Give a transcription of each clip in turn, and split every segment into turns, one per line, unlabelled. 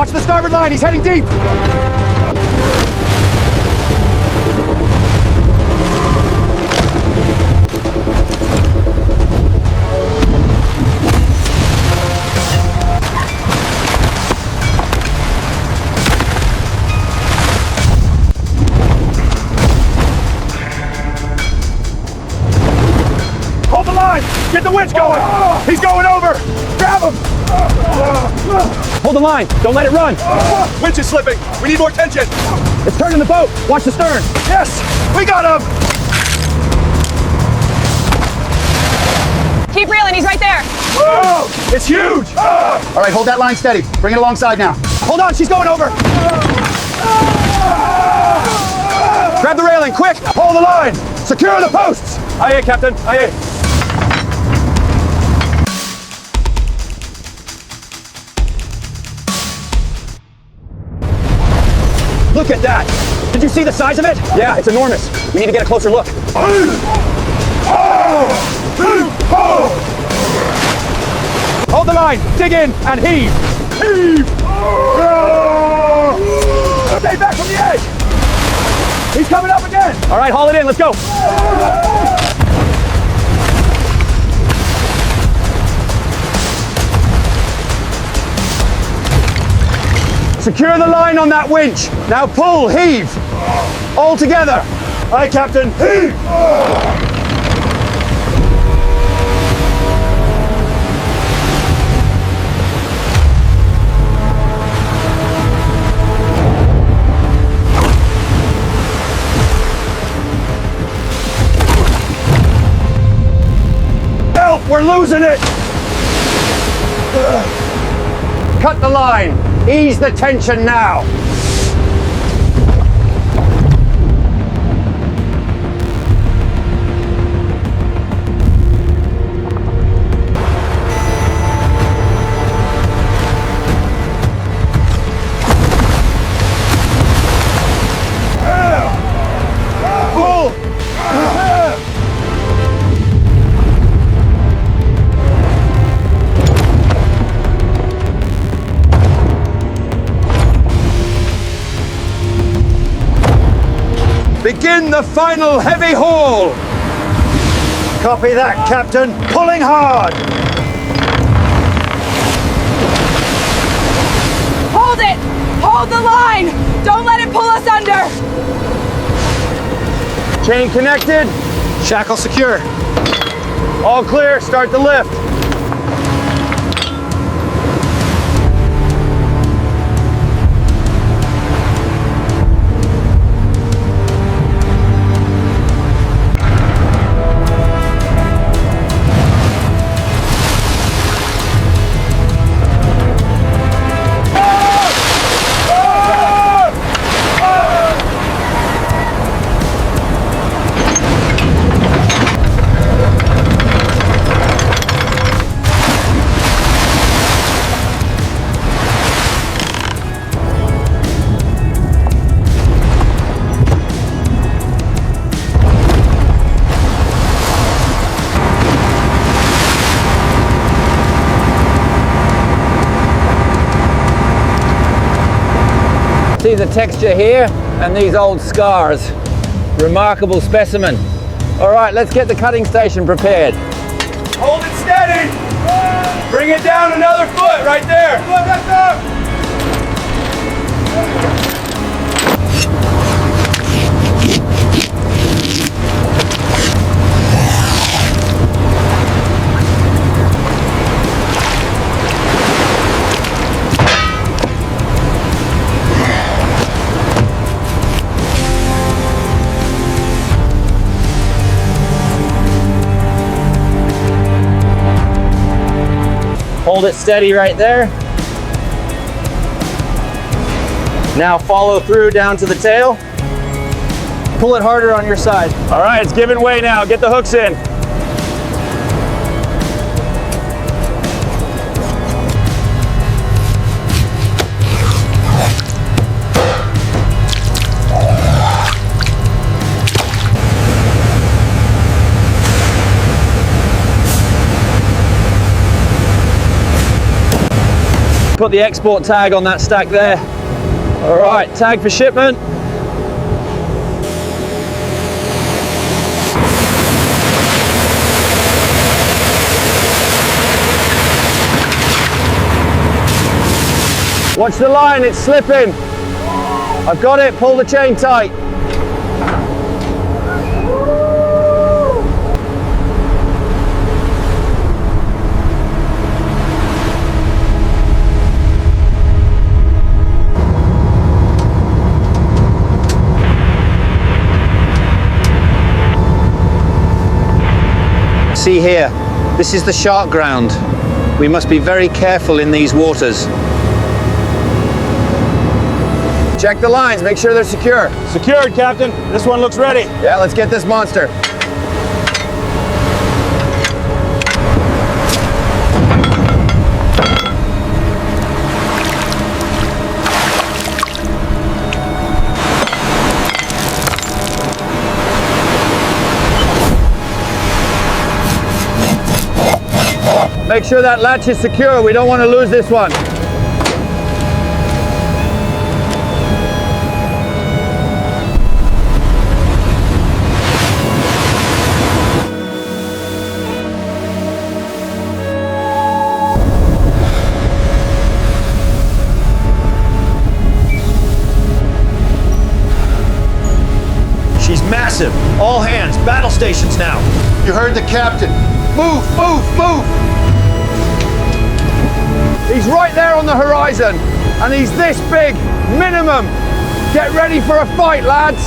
Watch the starboard line, he's heading deep. Hold the line! Get the winch going! He's going over! Grab him! Hold the line! Don't let it run! Winch is slipping! We need more tension! It's turning the boat! Watch the stern! Yes! We got him!
Keep reeling, he's right there!
Whoa! It's huge! All right, hold that line steady. Bring it alongside now. Hold on, she's going over! Grab the railing, quick! Hold the line! Secure the posts! Aye, Captain. Aye. Look at that! Did you see the size of it? Yeah, it's enormous. We need to get a closer look. Hold the line, dig in, and heave! Heave! Stay back from the edge! He's coming up again! All right, haul it in, let's go! Secure the line on that winch. Now pull, heave. All together. Aye, Captain. Heave! Help, we're losing it. Cut the line. Ease the tension now. Pull. Begin the final heavy haul. Copy that, Captain. Pulling hard.
Hold it! Hold the line! Don't let it pull us under!
Chain connected. Shackle secure. All clear. Start the lift.
See the texture here and these old scars. Remarkable specimen. All right, let's get the cutting station prepared.
Hold it steady. Bring it down another foot right there.
Hold it steady right there. Now follow through down to the tail. Pull it harder on your side.
All right, it's giving way now. Get the hooks in. Put the export tag on that stack there. All right, tag for shipment. Watch the line, it's slipping. I've got it, pull the chain tight. See here, this is the shark ground. We must be very careful in these waters. Check the lines, make sure they're secure.
Secured, Captain. This one looks ready.
Yeah, let's get this monster. Make sure that latch is secure. We don't want to lose this one.
She's massive. All hands, battle stations now.
You heard the captain. Move, move, move!
He's right there on the horizon, and he's this big, minimum. Get ready for a fight, lads.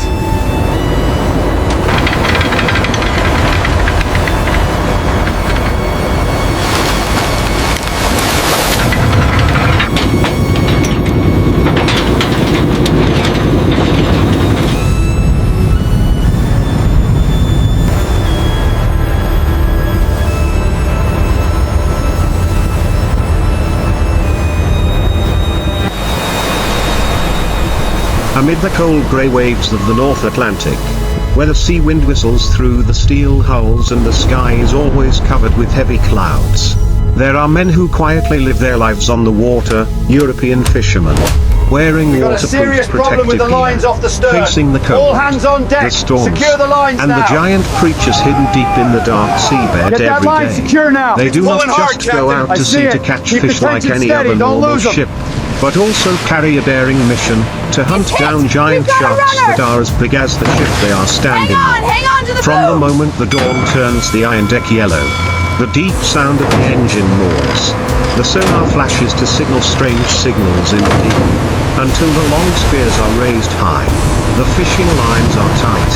Amid the cold grey waves of the North Atlantic, where the sea wind whistles through the steel hulls and the sky is always covered with heavy clouds, there are men who quietly live their lives on the water, European fishermen, wearing
We've got a
waterproof
serious problem with
protective
the lines
gear,
off the stern.
facing the cold,
All hands on deck.
the storms,
Secure the lines
and
now.
the giant creatures hidden deep in the dark seabed
Get that
every
line
day.
secure now.
They
It's
do not
pulling hard,
just go
Captain.
out
I
to
see
sea to
it.
catch
Keep the
fish like
tension
any
steady.
other
Don't
normal
lose 'em.
ship, but also carry a daring mission to hunt down giant
We've got a
sharks
runner.
that are as big as the ship they are standing on.
Hang on to the
From the
boom!
moment the dawn turns the iron deck yellow, the deep sound of the engine roars. The sonar flashes to signal strange signals in the deep, until the long spears are raised high. The fishing lines are tight.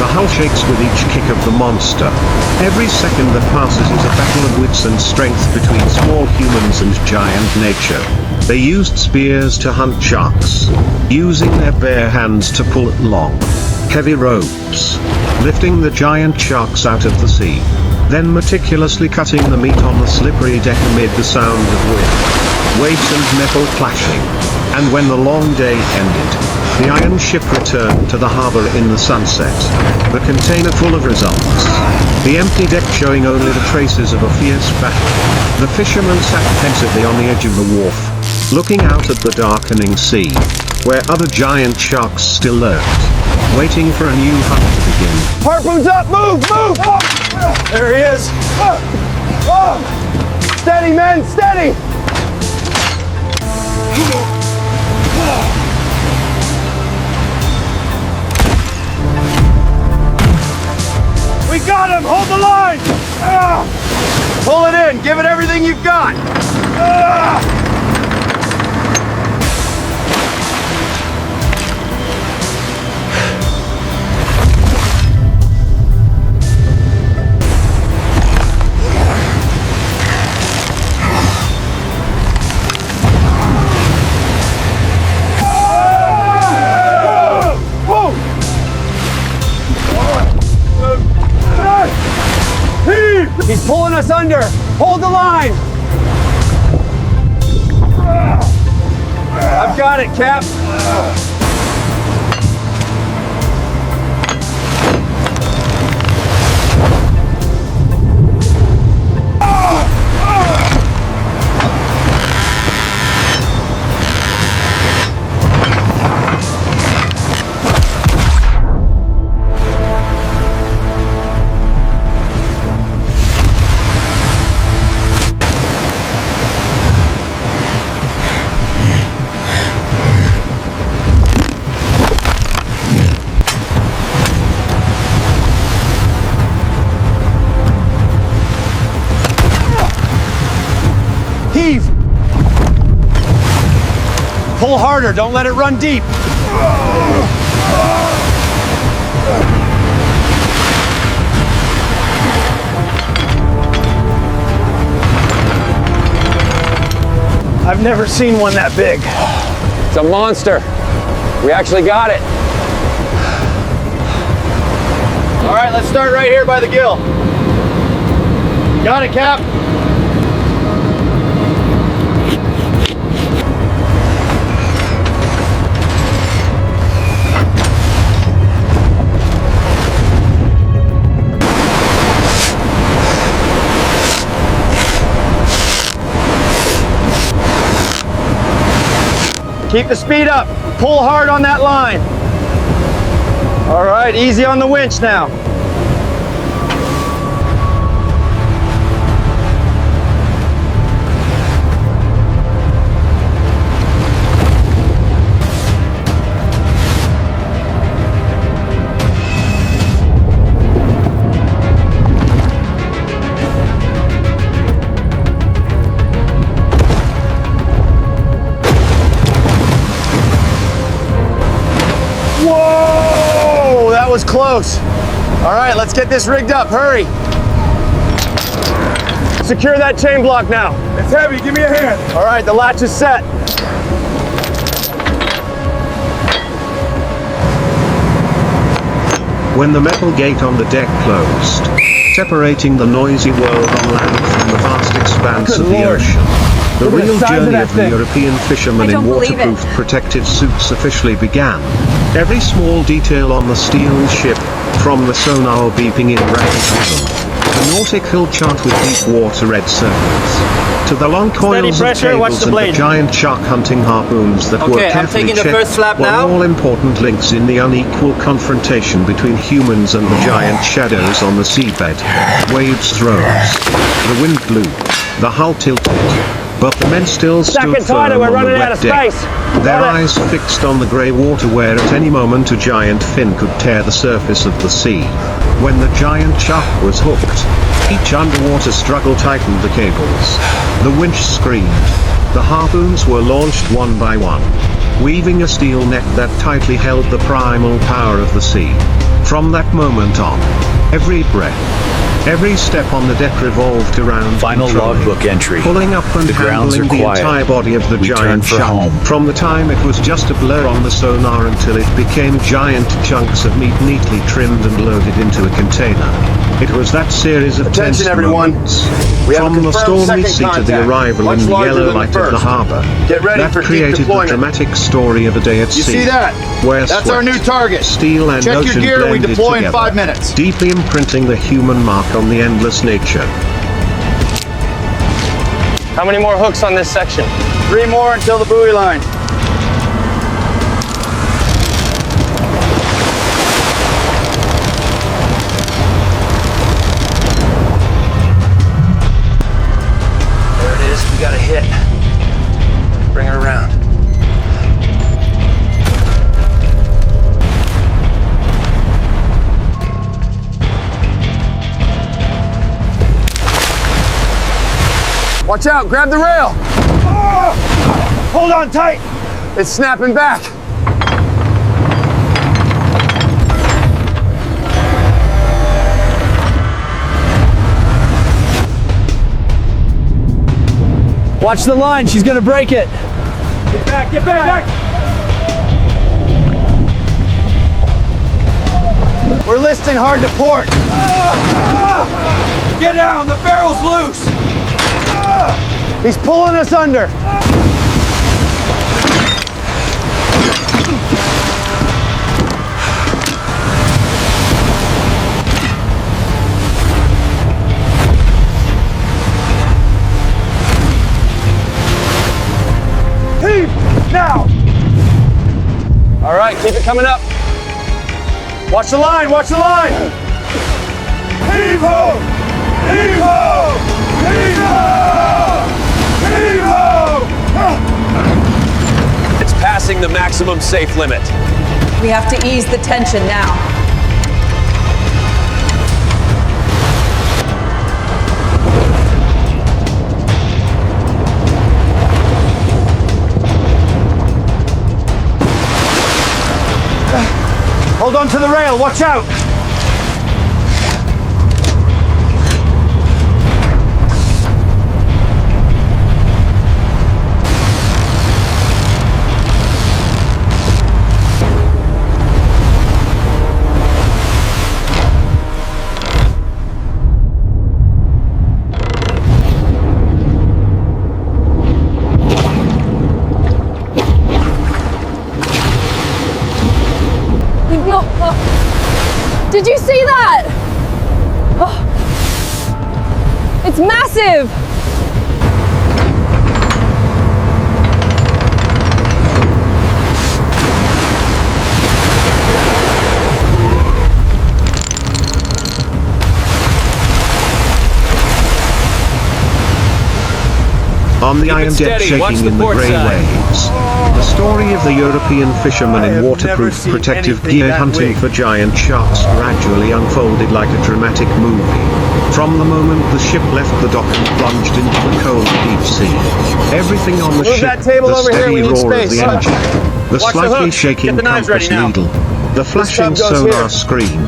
The hull shakes with each kick of the monster. Every second that passes is a battle of wits and strength between small humans and giant nature. They used spears to hunt sharks, using their bare hands to pull at long, heavy ropes, lifting the giant sharks out of the sea, then meticulously cutting the meat on the slippery deck amid the sound of wind, waves and metal clashing. And when the long day ended, the iron ship returned to the harbour in the sunset, the container full of results, the empty deck showing only the traces of a fierce battle. The fishermen sat pensively on the edge of the wharf, looking out at the darkening sea, where other giant sharks still lurked, waiting for a new hunt to begin.
Harpoons up, move, move!
There he is.
Steady, men, steady!
We got him. Hold the line. Pull it in. Give it everything you've got.
He's pulling us under. Hold the line. I've got it, Cap.
Heave! Pull harder, don't let it run deep. I've never seen one that big.
It's a monster. We actually got it.
All right, let's start right here by the gill. Got it, Cap. Keep the speed up. Pull hard on that line. All right, easy on the winch now. Whoa, that was close. All right, let's get this rigged up, hurry. Secure that chain block now.
It's heavy, give me a hand.
All right, the latch is set.
When the metal gate on the deck closed, separating the noisy world on land from the vast expanse
Good
of the
Lord.
ocean, the
Look at the
real
size of
journey
that
of the
thing.
European fishermen
I
in
don't believe it.
waterproof protective suits officially began. Every small detail on the steel ship, from the sonar beeping in rapid rhythm, the nautical chart with deep water red circles, to the long coils of
pressure, watch
cables
the
and
blade.
the giant shark hunting harpoons that were
Okay, I'm
carefully
taking the
checked
first flap
were
now.
all important links in the unequal confrontation between humans and the giant shadows on the seabed. Waves rose, the wind blew, the hull tilted, but the men still stood
Second tighter,
firm
we're
on the
running out
wet
of
deck,
space.
their
Got it.
eyes fixed on the grey water where at any moment a giant fin could tear the surface of the sea. When the giant shark was hooked, each underwater struggle tightened the cables. The winch screamed. The harpoons were launched one by one, weaving a steel net that tightly held the primal power of the sea. From that moment on, every breath, every step on the deck revolved around
Final
controlling,
logbook entry.
pulling up and
The grounds
handling
are
the
quiet.
entire body of the
We turn
giant
for
shark.
home.
From the time it was just a blur on the sonar until it became giant chunks of meat neatly trimmed and loaded into a container. It was that series of
Attention,
tense
everyone.
moments,
We have a
from the
confirmed
stormy
second
sea to the
contact,
arrival
much
in the
larger
yellow
than the
light of the
first.
harbour,
Get ready
that
for deep
created the
deployment.
dramatic story of a day at
You
sea.
see that?
Where
That's our
sweat,
new target.
steel and
Check your
ocean
gear and we
blended
deploy in
together,
5 minutes.
deeply imprinting the human mark on the endless nature.
How many more hooks on this section?
3 more until the buoy line.
There it is, we got a hit. Bring her around.
Watch out, grab the rail.
Hold on tight.
It's snapping back.
Watch the line, she's gonna break it. Get back, get back.
We're listing hard to port.
Get down, the barrel's loose.
He's pulling us under.
Heave, now.
All right, keep it coming up. Watch the line, watch the line.
Heave ho! Heave ho! Heave ho! Heave ho! It's passing the maximum safe limit.
We have to ease the tension now.
onto the rail, watch out!
Did you see that? Oh, it's massive!
On the iron deck shaking in the grey waves. The story of the European fisherman in waterproof protective gear hunting for giant sharks gradually unfolded like a dramatic movie. From the moment the ship left the dock and plunged into the cold deep sea. Everything on the
Move
ship,
that table
the
over here,
steady
we need
roar of
space.
the engine, the
Watch the
slightly
hooks.
shaking
Get the knives ready
compass
now.
needle, the flashing
tub goes
sonar
here.
screen,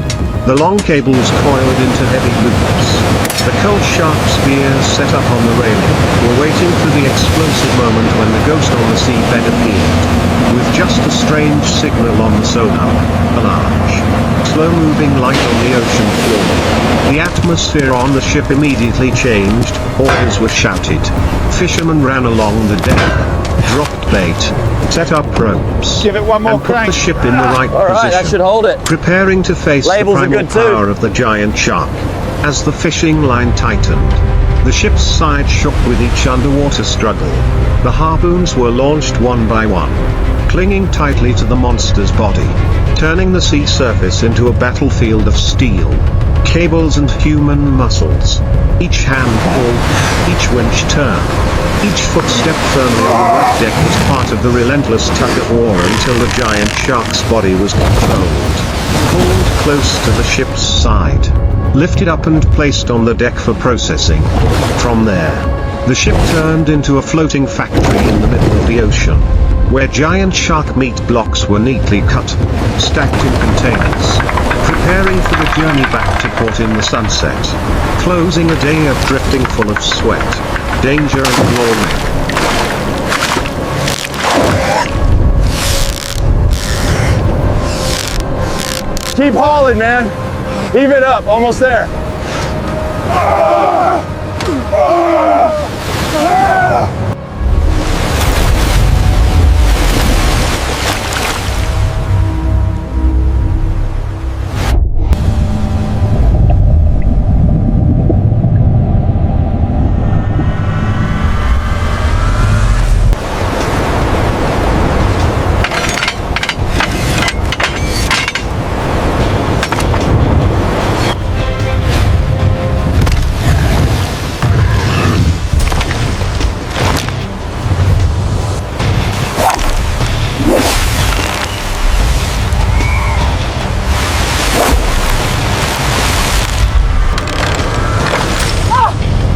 the long cables coiled into heavy loops. The cold shark spears set up on the railing were waiting for the explosive moment when the ghost on the seabed appeared. With just a strange signal on the sonar, a large, slow-moving light on the ocean floor. The atmosphere on the ship immediately changed, orders were shouted. Fishermen ran along the deck, dropped bait, set up ropes,
Give it one more
and put
crank.
the ship in the right
All right, that
position,
should hold it.
preparing to face
Labels
the
are
primal
good too.
power of the giant shark. As the fishing line tightened, the ship's side shook with each underwater struggle. The harpoons were launched one by one, clinging tightly to the monster's body, turning the sea surface into a battlefield of steel, cables and human muscles. Each hand pull, each winch turn, each footstep firmly on the wet deck was part of the relentless tug-of-war until the giant shark's body was controlled, pulled close to the ship's side, lifted up and placed on the deck for processing. From there, the ship turned into a floating factory in the middle of the ocean, where giant shark meat blocks were neatly cut, stacked in containers, preparing for the journey back to port in the sunset, closing a day of drifting full of sweat, danger and glory.
Keep hauling, man. Heave it up, almost there.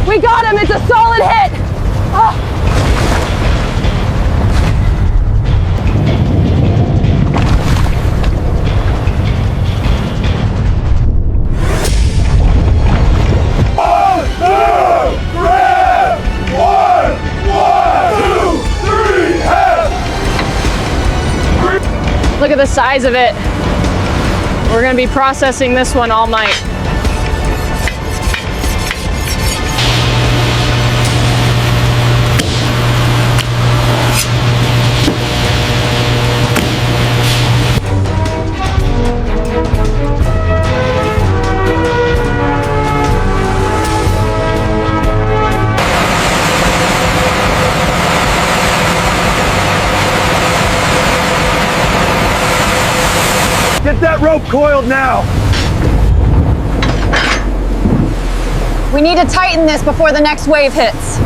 We got him! It's a solid hit! Oh. Look at the size of it. We're gonna be processing this one all night.
Get that rope coiled now.
We need to tighten this before the next wave hits.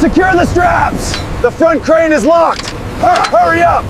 Secure the straps. The front crane is locked. Hurry up.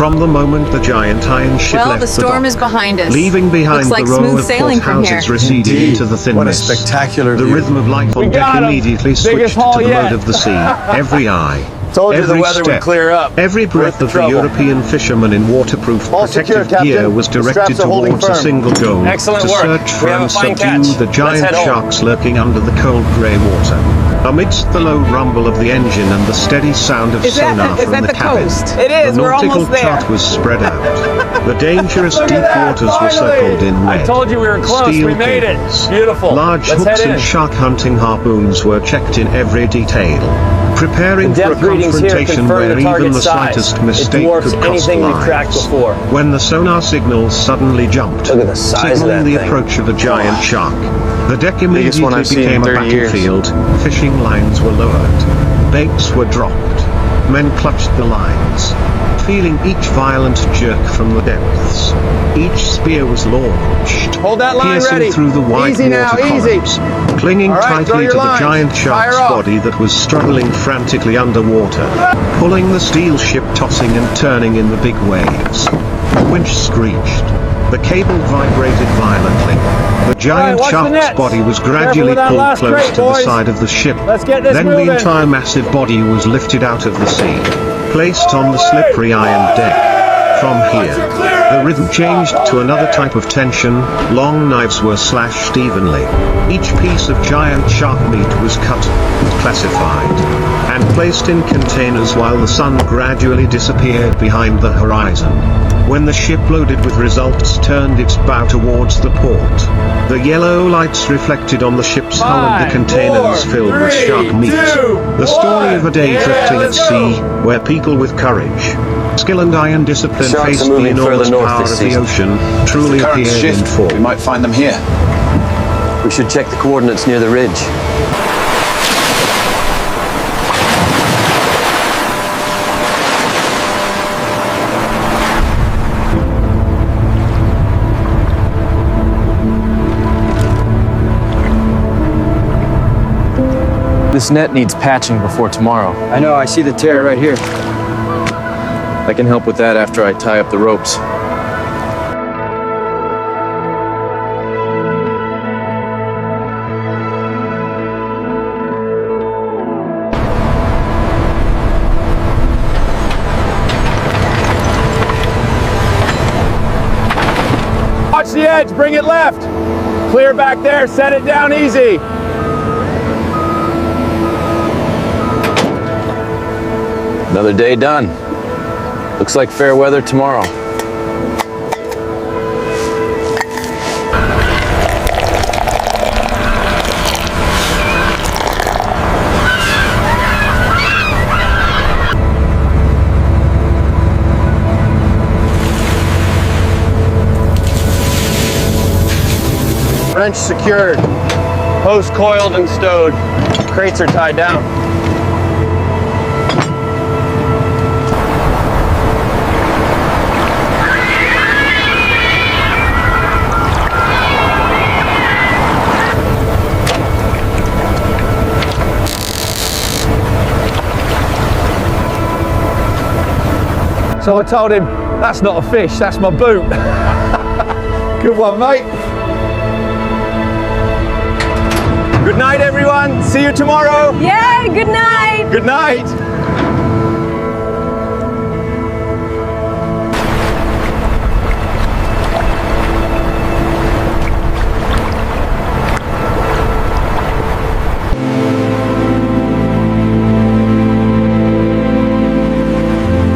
From the moment the giant iron ship
Well,
left
the storm
dock,
is behind us.
leaving behind
Looks like
the row
smooth
of
sailing
port
from
houses
here.
receding
Indeed.
into the thin
What a
mist,
spectacular
the
view.
rhythm of life on deck
got 'em.
immediately
Biggest
switched
haul
to the
yet.
mode of the sea. Every eye,
Told you the
every
weather would
step,
clear up.
every breath
the
of the
trouble.
European fisherman in waterproof
All secure,
protective
Captain.
gear was
The
directed
straps are holding
towards a
firm.
single goal:
Excellent
to
work.
search for
We have a
and
fine
subdue
catch.
the
Let's
giant
head home.
sharks lurking under the cold grey water. Amidst the low rumble of the engine and the steady sound of sonar from the cabin,
It is.
the
We're
nautical
almost there.
trot was spread out. The dangerous
Look
deep
at that,
waters were
finally!
circled in
I
red.
told you we were close.
Steel
We made it.
cables,
Beautiful.
large
Let's
hooks
head in.
and shark hunting harpoons were checked in every detail, preparing
The
for a
depth readings here
confrontation
confirm
where
the
even
target
the
size.
slightest
It
mistake
dwarfs
could cost
anything we've tracked
lives.
before.
When the sonar signals suddenly jumped,
Look at the size of
signaling
that
the
thing.
approach of a giant shark, the deck
one
immediately
I've seen in
became a
30 years.
battlefield. Fishing lines were lowered, baits were dropped, men clutched the lines, feeling each violent jerk from the depths. Each spear was launched,
Hold that line
piercing
ready.
through the white
Easy now,
water
easy.
columns, clinging
All right, throw
tightly
your
to the
lines.
giant shark's
Fire off.
body that was struggling frantically underwater, pulling the steel ship tossing and turning in the big waves. The winch screeched. The cable vibrated violently. The giant
watch the
shark's
nets.
body was
Careful
gradually
with that
pulled
last
close
crate,
to the
boys.
side of the ship.
Let's get this
Then
moving.
the entire massive body was lifted out of the sea, placed on the slippery iron deck. From here, the rhythm changed to another type of tension. Long knives were slashed evenly. Each piece of giant shark meat was cut, classified, and placed in containers while the sun gradually disappeared behind the horizon. When the ship loaded with results turned its bow towards the port, the yellow lights reflected on the ship's hull and the containers filled with shark meat. The story of a day drifting at sea, where people with courage, skill and iron discipline
Sharks are
faced the
moving
enormous
further north
power
this
of the
season.
ocean, truly
Current
appeared in
shift.
form.
We might find them here.
We should check the coordinates near the ridge.
This net needs patching before tomorrow.
I know, I see the tear right here.
I can help with that after I tie up the ropes.
Watch the edge. Bring it left. Clear back there. Set it down easy.
Another day done. Looks like fair weather tomorrow.
Wrench secured. Hose coiled and stowed. Crates are tied down.
So I told him, that's not a fish, that's my boot. Good one, mate. Good night, everyone. See you tomorrow.
Yay, good night.
Good night.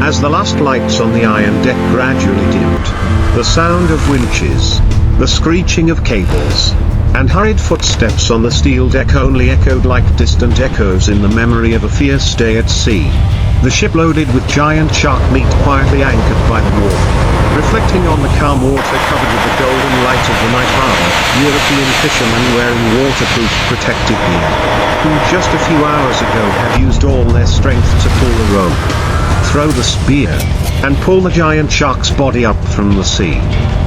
As the last lights on the iron deck gradually dimmed, the sound of winches, the screeching of cables, and hurried footsteps on the steel deck only echoed like distant echoes in the memory of a fierce day at sea. The ship loaded with giant shark meat quietly anchored by the wharf, reflecting on the calm water covered with the golden light of the night harbor. European fishermen wearing waterproof protective gear, who just a few hours ago had used all their strength to pull the rope, throw the spear, and pull the giant shark's body up from the sea.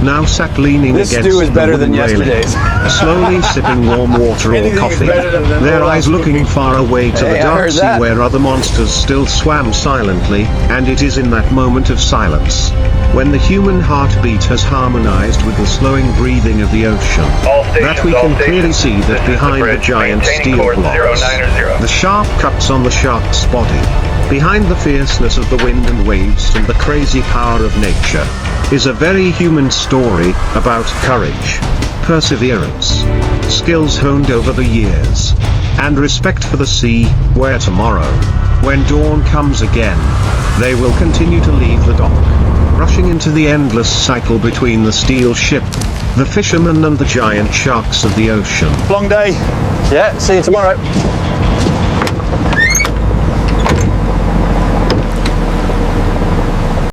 Now sat leaning
This
against
stew is
the
better
wooden
than
railing,
yesterday's.
slowly sipping warm water or
Anything is
coffee,
better than the
their
last
eyes looking far away to
Hey,
the
I
dark
heard
sea
that.
where other monsters still swam silently, and it is in that moment of silence, when the human heartbeat has harmonized with the slowing breathing of the ocean, that we can clearly see that behind the giant steel blocks, the sharp cuts on the shark's body, behind the fierceness of the wind and waves and the crazy power of nature, is a very human story about courage, perseverance, skills honed over the years, and respect for the sea, where tomorrow, when dawn comes again, they will continue to leave the dock, rushing into the endless cycle between the steel ship, the fishermen and the giant sharks of the ocean.
Long day. Yeah, see you tomorrow.